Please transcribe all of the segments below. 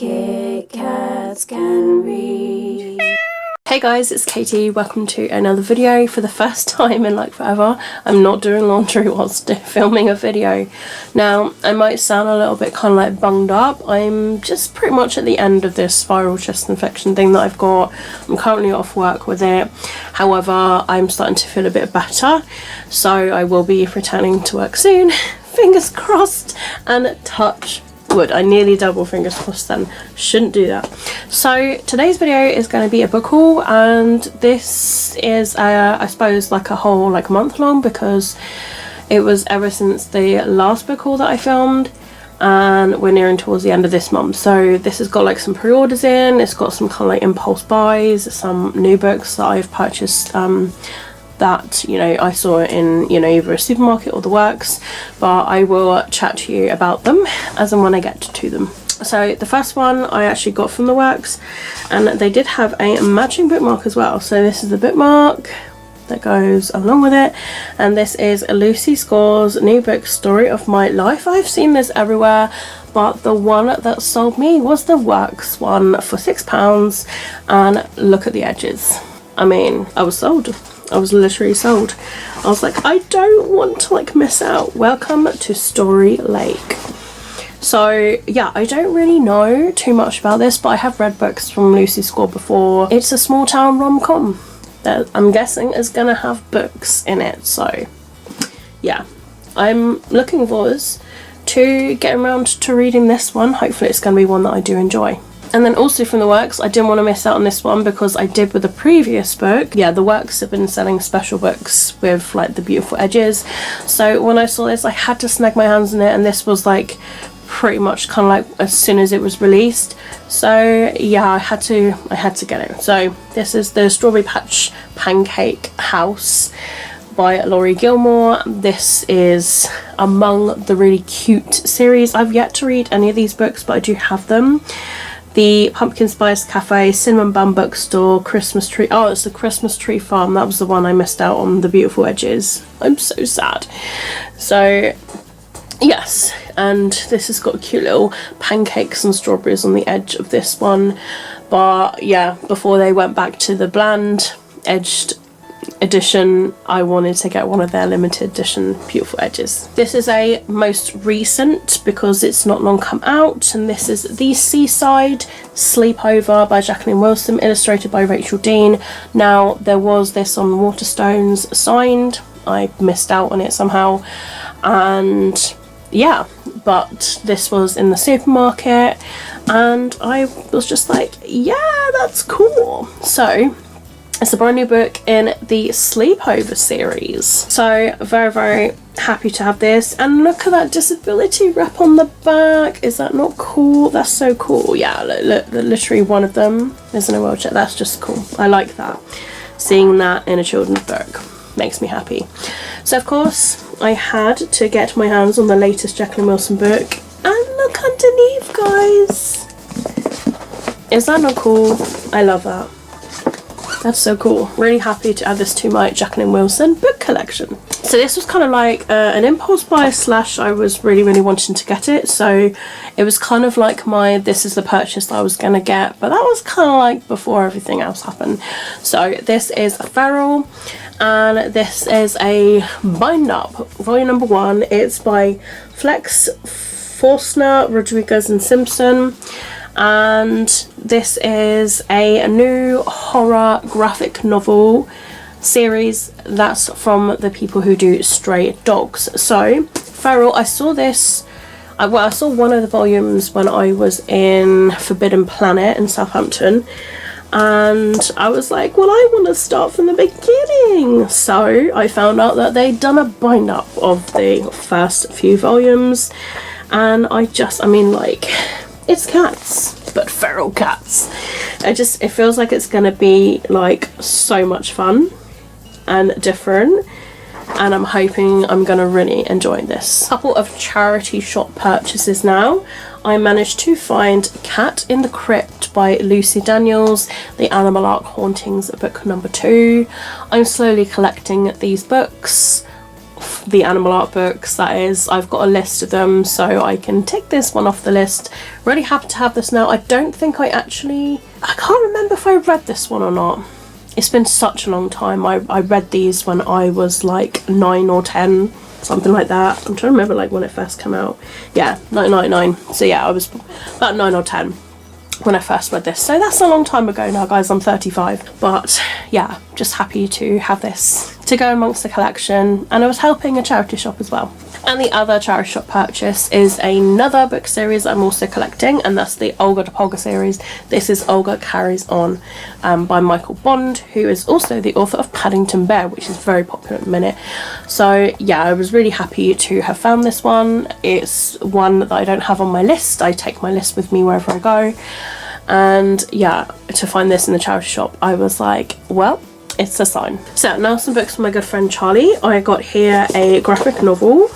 Kitkatscanread. Hey guys, it's Katie. Welcome to another video. For the first time in like forever, I'm not doing laundry whilst filming a video. Now, I might sound a little bit kind of like bunged up. I'm just pretty much at the end of this viral chest infection thing that I've got. I'm currently off work with it. However, I'm starting to feel a bit better, so I will be returning to work soon. Fingers crossed and touch wood. I nearly double fingers crossed then. Shouldn't do that. So today's video is going to be a book haul, and this is I suppose like a whole like month long, because it was ever since the last book haul that I filmed, and we're nearing towards the end of this month. So this has got like some pre-orders in, it's got some kind of like impulse buys, some new books that I've purchased that, you know, I saw in, you know, either a supermarket or the works, but I will chat to you about them as and when I get to them. So the first one I actually got from the works, and they did have a matching bookmark as well. So this is the bookmark that goes along with it, and this is Lucy Score's new book, Story of My Life. I've seen this everywhere, but the one that sold me was the works one for £6, and look at the edges. I mean, I was sold. I was literally sold. I was like, I don't want to like miss out. Welcome to Story Lake. So yeah, I don't really know too much about this, but I have read books from Lucy Score before. It's a small town rom-com that I'm guessing is gonna have books in it. So yeah, I'm looking forward to getting around to reading this one. Hopefully it's gonna be one that I do enjoy. And then also from the works, I didn't want to miss out on this one because I did with the previous book. Yeah, the works have been selling special books with like the beautiful edges. So when I saw this, I had to snag my hands on it, and this was like pretty much kind of like as soon as it was released. So yeah, I had to get it. So this is the Strawberry Patch Pancake House by Laurie Gilmore. This is among the really cute series. I've yet to read any of these books, but I do have them. The Pumpkin Spice Cafe, Cinnamon Bun Bookstore, Christmas Tree. Oh, it's the Christmas Tree Farm. That was the one I missed out on, the beautiful edges. I'm so sad. So yes, and this has got cute little pancakes and strawberries on the edge of this one. But yeah, before they went back to the bland edged edition, I wanted to get one of their limited edition beautiful edges. This is a most recent because it's not long come out, and this is The Seaside Sleepover by Jacqueline Wilson, illustrated by Rachel Dean. Now there was this on Waterstones signed. I missed out on it somehow, and yeah, but this was in the supermarket and I was just like, yeah, that's cool. So it's a brand new book in the Sleepover series. So very, very happy to have this. And look at that disability wrap on the back. Is that not cool? That's so cool. Yeah, look, literally one of them is in a wheelchair. That's just cool. I like that. Seeing that in a children's book makes me happy. So of course I had to get my hands on the latest Jacqueline Wilson book. And look underneath, guys. Is that not cool? I love that. That's so cool. Really happy to add this to my Jacqueline Wilson book collection. So this was kind of like an impulse buy slash I was really wanting to get it. So it was kind of like my this is the purchase that I was going to get. But that was kind of like before everything else happened. So this is Feral, and this is a bind up, volume number 1. It's by Flex Forstner, Rodriguez and Simpson. And this is a new horror graphic novel series that's from the people who do Stray Dogs. So Feral, I saw this, well, I saw one of the volumes when I was in Forbidden Planet in Southampton, and I was like, well, I want to start from the beginning. So I found out that they'd done a bind up of the first few volumes, and I mean, like, it's cats, but feral cats. It feels like it's gonna be like so much fun and different, and I'm hoping I'm gonna really enjoy this. Couple of charity shop purchases now. I managed to find Cat in the Crypt by Lucy Daniels, the Animal Ark Hauntings book number 2. I'm slowly collecting these books of the animal art books. That is, I've got a list of them, so I can tick this one off the list. Really happy to have this now. I don't think I can't remember if I read this one or not. It's been such a long time. I read these when I was like 9 or 10, something like that. I'm trying to remember like when it first came out. Yeah, 1999. So yeah, I was about 9 or 10 when I first read this. So that's a long time ago now, guys. I'm 35. But yeah, just happy to have this to go amongst the collection. And I was helping a charity shop as well. And the other charity shop purchase is another book series I'm also collecting, and that's the Olga de Polga series. This is Olga Carries On by Michael Bond, who is also the author of Paddington Bear, which is very popular at the minute. So yeah, I was really happy to have found this one. It's one that I don't have on my list. I take my list with me wherever I go. And yeah, to find this in the charity shop, I was like, well, it's a sign. So now some books from my good friend Charlie. I got here a graphic novel.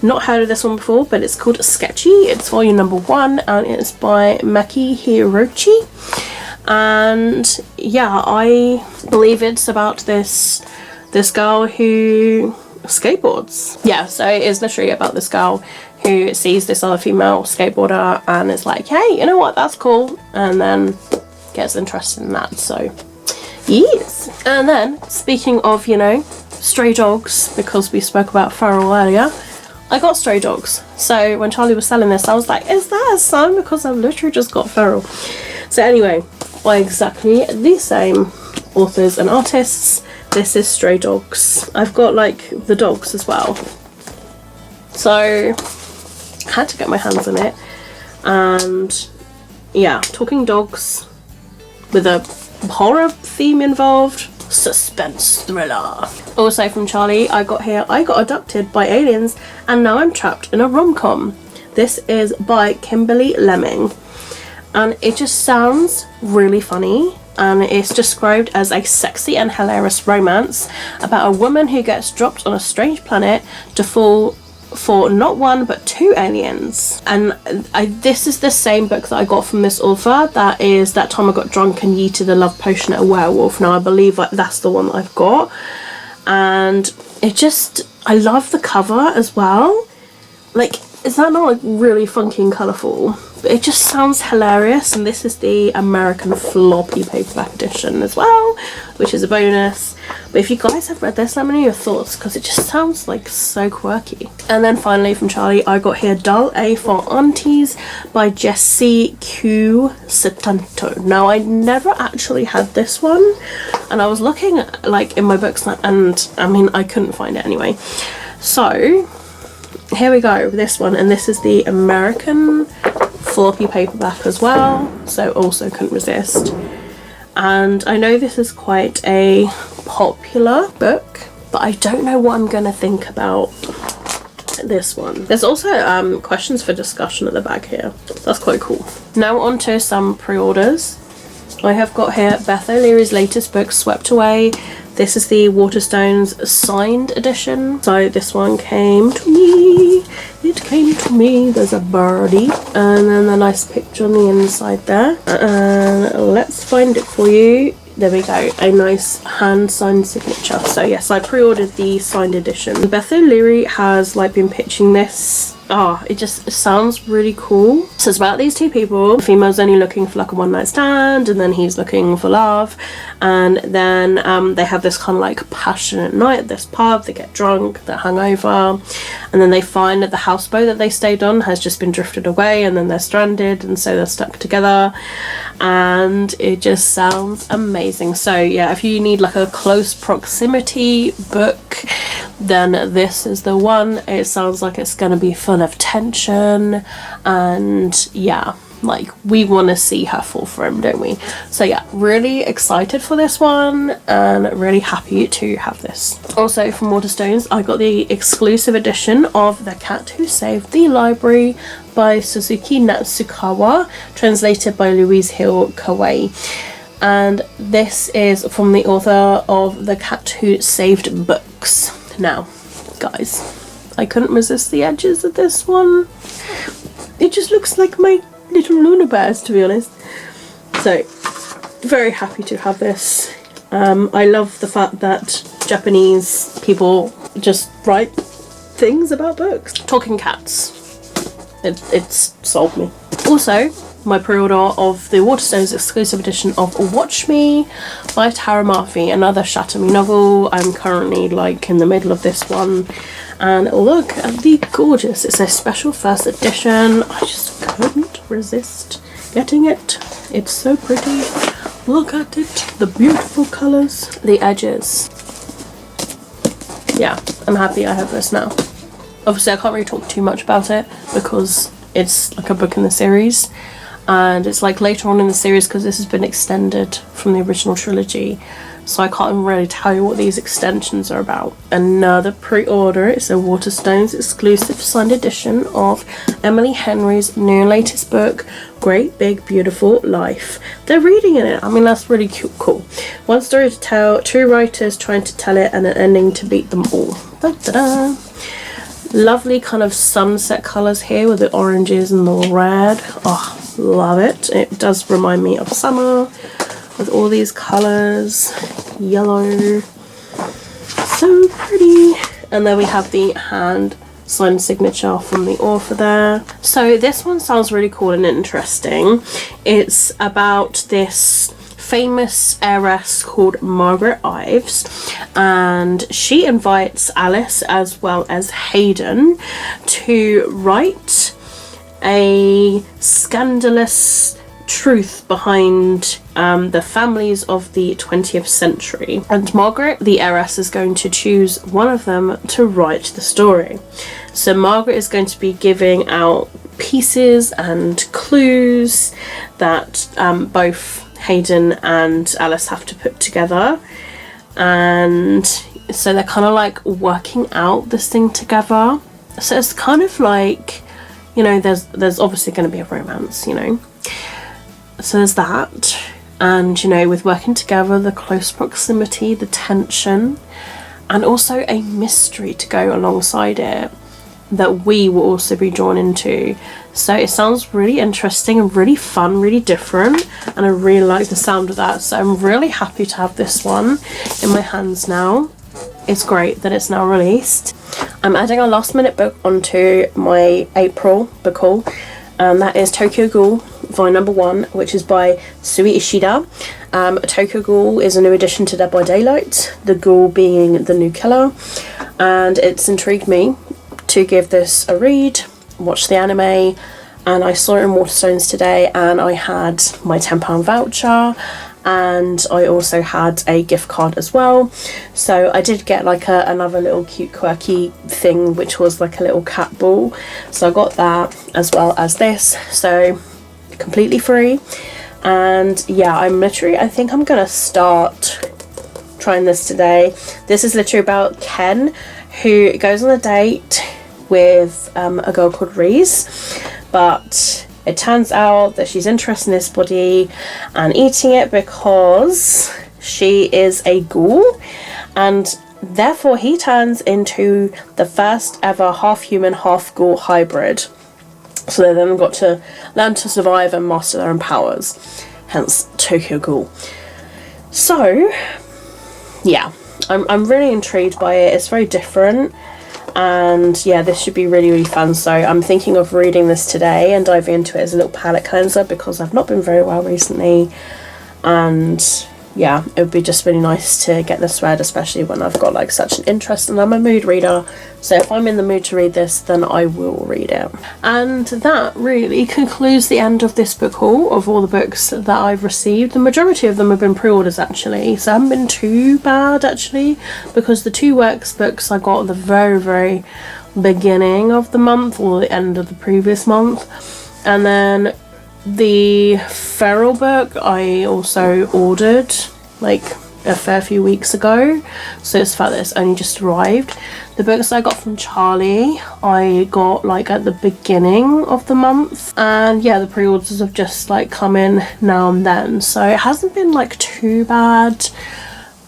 Not heard of this one before, but it's called Sketchy. It's volume number 1 and it's by Maki Hirochi. And yeah, I believe it's about this girl who skateboards. Yeah, so it is literally about this girl who sees this other female skateboarder and is like, hey, you know what, that's cool, and then gets interested in that. So yes. And then, speaking of, you know, stray dogs, because we spoke about feral earlier, I got stray dogs. So when Charlie was selling this, I was like, is that a sign? Because I've literally just got feral. So anyway, by exactly the same authors and artists, this is Stray Dogs. I've got like the dogs as well. So I had to get my hands on it. And yeah, talking dogs with a horror theme involved, suspense thriller. Also from Charlie, I got abducted by aliens and now I'm trapped in a rom-com. This is by Kimberly Lemming and it just sounds really funny, and it's described as a sexy and hilarious romance about a woman who gets dropped on a strange planet to fall for not one but 2 aliens. And this is the same book that I got from this author. That is That Time I Got Drunk and Yeeted a Love Potion at a Werewolf. Now I believe that's the one that I've got, and it just, I love the cover as well. Like, is that not like really funky and colourful? But it just sounds hilarious. And this is the American floppy paperback edition as well, which is a bonus. But if you guys have read this, let me know your thoughts, because it just sounds like so quirky. And then finally from Charlie, I got here Dull A for Aunties by Jessie Q. Setanto. Now I never actually had this one, and I was looking at, like, in my books, and I mean I couldn't find it anyway. So here we go with this one, and this is the American floppy paperback as well, so also couldn't resist. And I know this is quite a popular book, but I don't know what I'm gonna think about this one. There's also questions for discussion at the back here, so that's quite cool. Now on to some pre-orders. I have got here Beth O'Leary's latest book, Swept Away. This is the Waterstones signed edition. So this one came to me. It came to me. There's a birdie. And then a nice picture on the inside there. And let's find it for you. There we go. A nice hand-signed signature. So yes, I pre-ordered the signed edition. Beth O'Leary has like been pitching this. Oh, it just sounds really cool. So it's about these 2 people. The female's only looking for like a one-night stand, and then he's looking for love. And then they have this kind of like passionate night at this pub. They get drunk, they're hungover, and then they find that the houseboat that they stayed on has just been drifted away, and then they're stranded, and so they're stuck together. And it just sounds amazing. So yeah, if you need like a close proximity book, then this is the one. It sounds like it's gonna be full of tension, and yeah, like we want to see her fall for him, don't we? So yeah, really excited for this one and really happy to have this. Also from Waterstones, I got the exclusive edition of The Cat Who Saved the Library by Suzuki Natsukawa, translated by Louise Hill Kawai. And this is from the author of The Cat Who Saved Books. Now, guys, I couldn't resist the edges of this one. It just looks like my little Luna bears, to be honest. So, very happy to have this. I love the fact that Japanese people just write things about books. Talking cats. It's sold me. Also, my pre-order of the Waterstones exclusive edition of Watch Me by Tara Murphy, another Shatter Me novel. I'm currently like in the middle of this one, and look at the gorgeous, it's a special first edition. I just couldn't resist getting it. It's so pretty. Look at it, the beautiful colours, the edges. Yeah, I'm happy I have this now. Obviously I can't really talk too much about it because it's like a book in the series, and it's like later on in the series because this has been extended from the original trilogy, so I can't really tell you what these extensions are about. Another pre-order, it's a Waterstones exclusive signed edition of Emily Henry's new latest book, Great Big Beautiful Life. They're reading in it. I mean, that's really cool. One story to tell, two writers trying to tell it, and an ending to beat them all. Da-da-da. Lovely kind of sunset colours here with the oranges and the red. Oh, love it. It does remind me of summer with all these colours. Yellow. So pretty. And then we have the hand signed signature from the author there. So this one sounds really cool and interesting. It's about this famous heiress called Margaret Ives, and she invites Alice as well as Hayden to write a scandalous truth behind the families of the 20th century, and Margaret, the heiress, is going to choose one of them to write the story. So Margaret is going to be giving out pieces and clues that both Hayden and Alice have to put together, and so they're kind of like working out this thing together. So it's kind of like, you know, there's obviously going to be a romance, you know, so there's that, and you know, with working together, the close proximity, the tension, and also a mystery to go alongside it that we will also be drawn into. So it sounds really interesting and really fun, really different, and I really like the sound of that. So I'm really happy to have this one in my hands now. It's great that it's now released. I'm adding a last minute book onto my April book haul, and that is Tokyo Ghoul volume number 1, which is by Sui Ishida. Tokyo Ghoul is a new addition to Dead by Daylight, the ghoul being the new killer, and it's intrigued me to give this a read, watch the anime, and I saw it in Waterstones today, and I had my £10 voucher, and I also had a gift card as well. So I did get like another little cute quirky thing, which was like a little cat ball, so I got that as well as this, so completely free. And yeah, I think I'm gonna start trying this today. This is literally about Ken, who goes on a date with a girl called Reese, but it turns out that she's interested in this body and eating it because she is a ghoul, and therefore he turns into the first ever half human half ghoul hybrid. So they then got to learn to survive and master their own powers, hence Tokyo Ghoul. So yeah, I'm really intrigued by it. It's very different, and yeah, this should be really, really fun. So I'm thinking of reading this today and diving into it as a little palette cleanser, because I've not been very well recently, and yeah, it would be just really nice to get this read, especially when I've got like such an interest, and I'm a mood reader, so if I'm in the mood to read this, then I will read it. And that really concludes the end of this book haul of all the books that I've received. The majority of them have been pre-orders actually, so I haven't been too bad actually, because the 2 Works books I got at the very, very beginning of the month, or the end of the previous month, and then the Feral book I also ordered like a fair few weeks ago, so it's the fact that it's only just arrived. The books I got from Charlie I got like at the beginning of the month, and yeah, the pre-orders have just like come in now and then, so it hasn't been like too bad,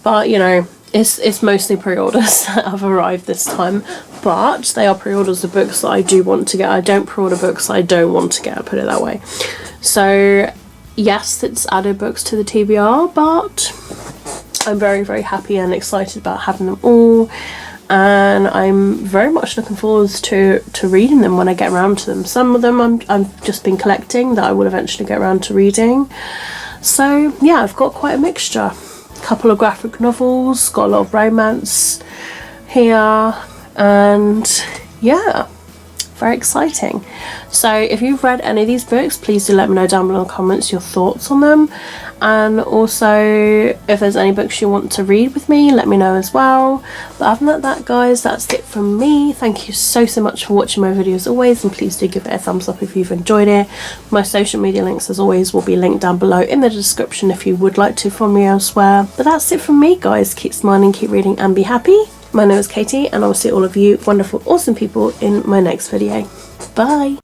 but you know, it's mostly pre-orders that have arrived this time, but they are pre-orders of books that I do want to get. I don't pre-order books I don't want to get, I'll put it that way. So yes, it's added books to the TBR, but I'm very, very happy and excited about having them all, and I'm very much looking forward to reading them when I get around to them. Some of them I've just been collecting that I will eventually get around to reading. So yeah, I've got quite a mixture. A couple of graphic novels, got a lot of romance here, and yeah, very exciting. So if you've read any of these books, please do let me know down below in the comments your thoughts on them, and also if there's any books you want to read with me, let me know as well. But other than that, guys, that's it from me. Thank you so much for watching my video as always, and please do give it a thumbs up if you've enjoyed it. My social media links as always will be linked down below in the description if you would like to follow me elsewhere. But that's it from me, guys. Keep smiling, keep reading, and be happy. My name is Katie, and I will see all of you wonderful, awesome people in my next video. Bye!